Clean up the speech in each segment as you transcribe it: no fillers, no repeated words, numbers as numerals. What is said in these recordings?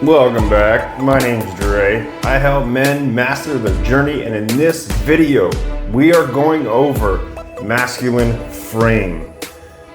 Welcome back. My name's Dre. I help men master their journey, and in this video, we are going over masculine frame.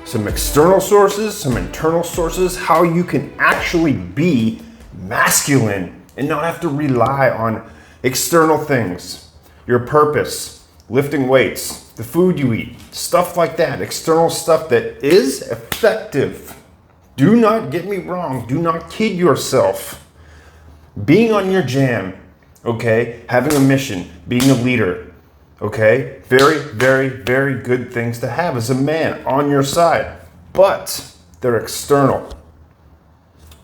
Some external sources, some internal sources, how you can actually be masculine and not have to rely on external things. Your purpose, lifting weights, the food you eat, stuff like that, external stuff that is effective. Do not get me wrong, do not kid yourself. Being on your jam, okay, having a mission, being a leader, okay, very, very, very good things to have as a man on your side, but they're external.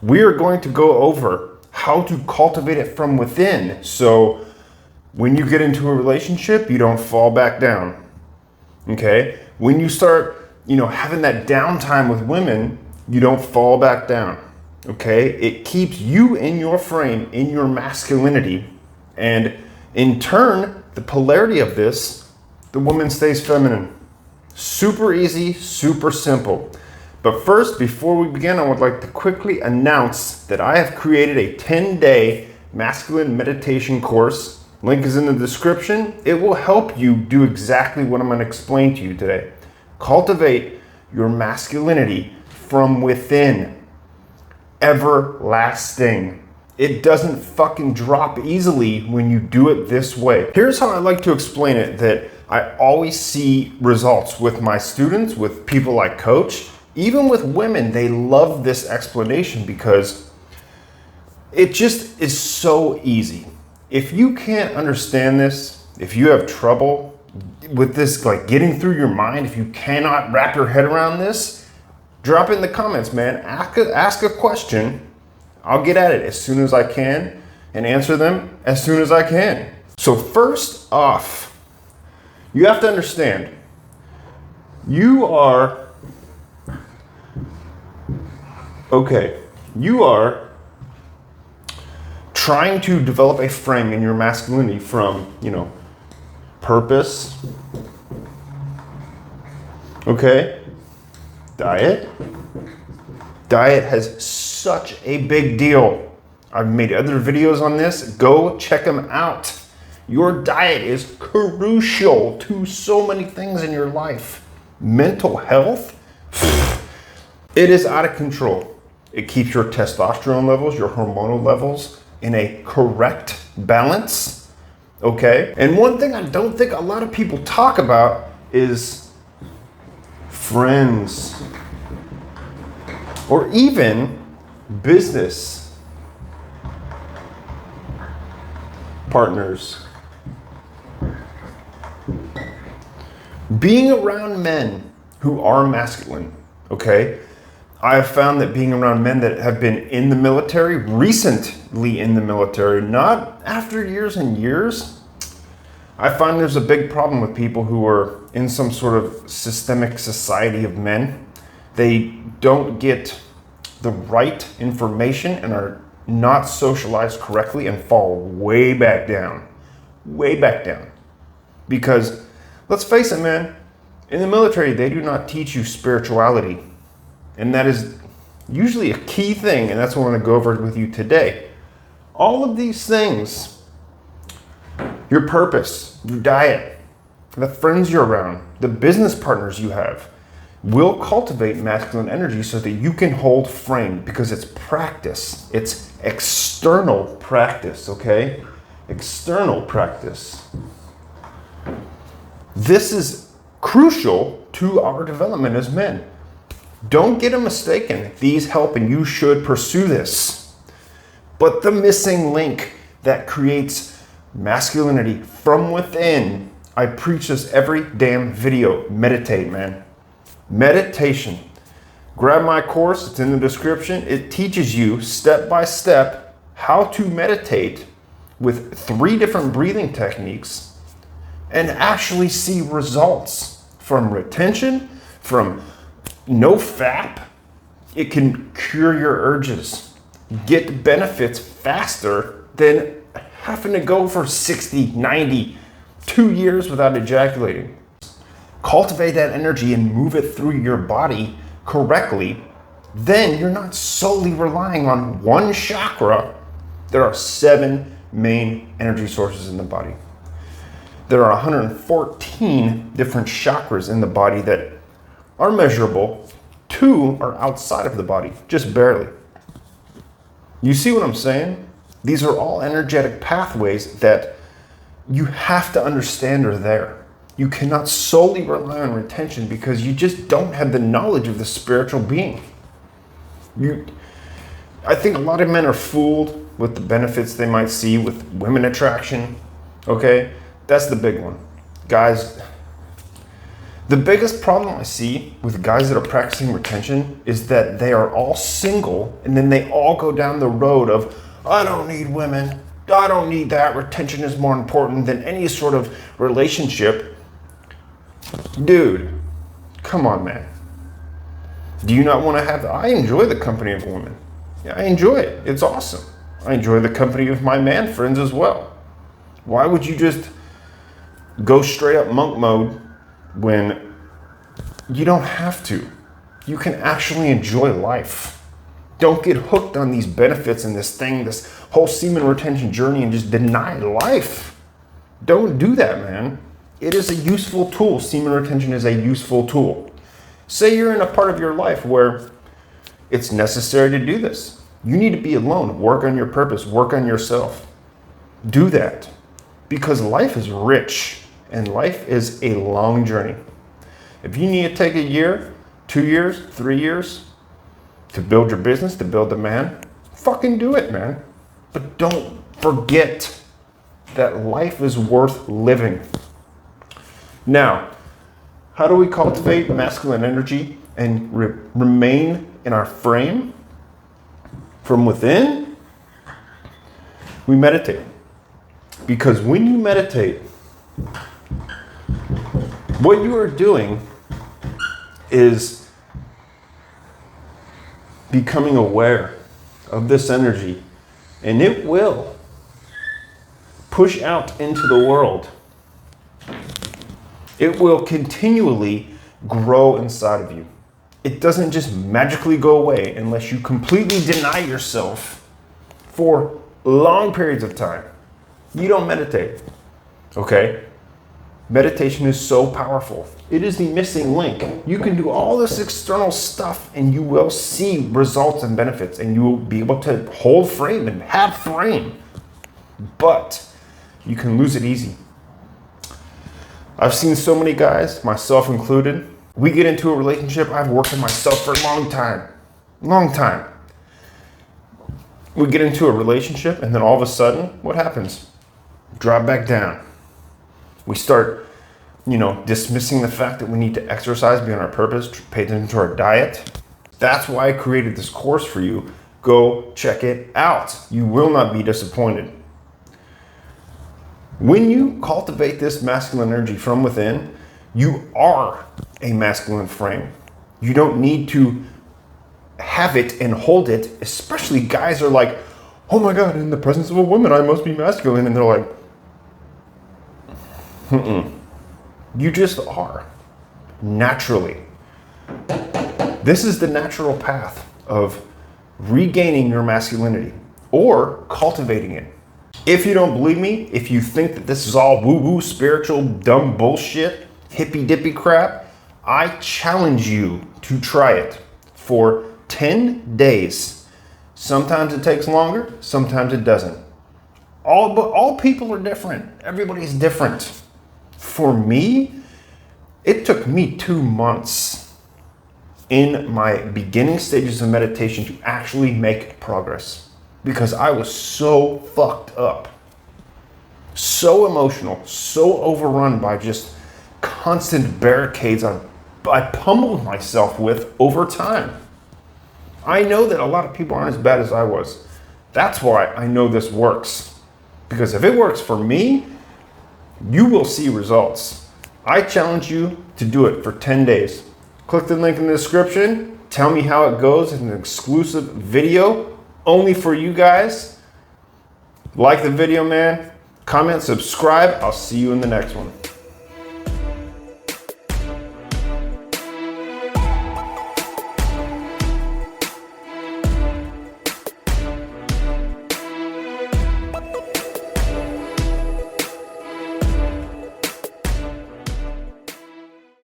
We are going to go over how to cultivate it from within, so when you get into a relationship, you don't fall back down, okay? When you start, having that downtime with women, you don't fall back down, okay? It keeps you in your frame, in your masculinity, and in turn, the polarity of this, the woman stays feminine. Super easy, super simple. But first, before we begin, I would like to quickly announce that I have created a 10-day masculine meditation course. Link is in the description. It will help you do exactly what I'm going to explain to you today. Cultivate your masculinity from within. Everlasting. It doesn't fucking drop easily when you do it this way. Here's how I like to explain it, that I always see results with my students, with people I coach, even with women. They love this explanation because it just is so easy. If you can't understand this, if you have trouble with this, like getting through your mind, if you cannot wrap your head around this, drop it in the comments, man. Ask a question. I'll get at it as soon as I can and answer them as soon as I can. So first off, you have to understand, you are trying to develop a frame in your masculinity from, purpose, okay? Diet has such a big deal. I've made other videos on this. Go check them out. Your diet is crucial to so many things in your life. Mental health, it is out of control. It keeps your testosterone levels, your hormonal levels in a correct balance, okay? And one thing I don't think a lot of people talk about is friends, or even business partners. Being around men who are masculine, okay? I have found that being around men that have been in the military, recently in the military, not after years and years, I find there's a big problem with people who are in some sort of systemic society of men. They don't get the right information and are not socialized correctly and fall way back down. Way back down. Because, let's face it, man, in the military, they do not teach you spirituality. And that is usually a key thing, and that's what I want to go over with you today. All of these things, your purpose, your diet, the friends you're around, the business partners you have, will cultivate masculine energy so that you can hold frame, because it's practice. It's external practice, okay? External practice. This is crucial to our development as men. Don't get it mistaken. These help and you should pursue this. But the missing link that creates masculinity from within, I preach this every damn video. Meditate, man. Meditation. Grab my course, it's in the description. It teaches you step by step how to meditate with 3 different breathing techniques and actually see results from retention, from no FAP. It can cure your urges, get benefits faster than having to go for 60, 90, 2 years without ejaculating. Cultivate that energy and move it through your body correctly then you're not solely relying on one chakra. There are 7 main energy sources in the body. There are 114 different chakras in the body that are measurable. 2 are outside of the body, just barely. You see what I'm saying? These are all energetic pathways that you have to understand are there. You cannot solely rely on retention because you just don't have the knowledge of the spiritual being. I think a lot of men are fooled with the benefits they might see with women attraction. Okay, that's the big one. Guys, the biggest problem I see with guys that are practicing retention is that they are all single and then they all go down the road of, I don't need women, I don't need that, retention is more important than any sort of relationship. Dude, come on, man. Do you not want to have, I enjoy the company of women. Yeah, I enjoy it. It's awesome. I enjoy the company of my man friends as well. Why would you just go straight up monk mode when you don't have to? You can actually enjoy life. Don't get hooked on these benefits and this thing, this whole semen retention journey, and just deny life. Don't do that, man. It is a useful tool. Semen retention is a useful tool. Say you're in a part of your life where it's necessary to do this. You need to be alone, work on your purpose, work on yourself. Do that because life is rich and life is a long journey. If you need to take a year, 2 years, 3 years to build your business, to build a man, fucking do it, man. But don't forget that life is worth living. Now, how do we cultivate masculine energy and remain in our frame from within? We meditate. Because when you meditate, what you are doing is becoming aware of this energy, and it will push out into the world. It will continually grow inside of you. It doesn't just magically go away unless you completely deny yourself for long periods of time. You don't meditate, okay? Meditation is so powerful. It is the missing link. You can do all this external stuff and you will see results and benefits and you will be able to hold frame and have frame, but you can lose it easy. I've seen so many guys, myself included, we get into a relationship, I've worked on myself for a long time. We get into a relationship and then all of a sudden, what happens? Drop back down. We start, dismissing the fact that we need to exercise beyond our purpose, pay attention to our diet. That's why I created this course for you. Go check it out. You will not be disappointed. When you cultivate this masculine energy from within, you are a masculine frame. You don't need to have it and hold it, especially guys are like, oh my God, in the presence of a woman, I must be masculine. And they're like, you just are, naturally. This is the natural path of regaining your masculinity or cultivating it. If you don't believe me, if you think that this is all woo-woo, spiritual, dumb bullshit, hippy-dippy crap, I challenge you to try it for 10 days. Sometimes it takes longer, sometimes it doesn't. All people are different. Everybody's different. For me, it took me 2 months in my beginning stages of meditation to actually make progress. Because I was so fucked up, so emotional, so overrun by just constant barricades I pummeled myself with over time. I know that a lot of people aren't as bad as I was. That's why I know this works. Because if it works for me, you will see results. I challenge you to do it for 10 days. Click the link in the description. Tell me how it goes in an exclusive video only for you guys. Like the video, man. Comment, subscribe. I'll see you in the next one.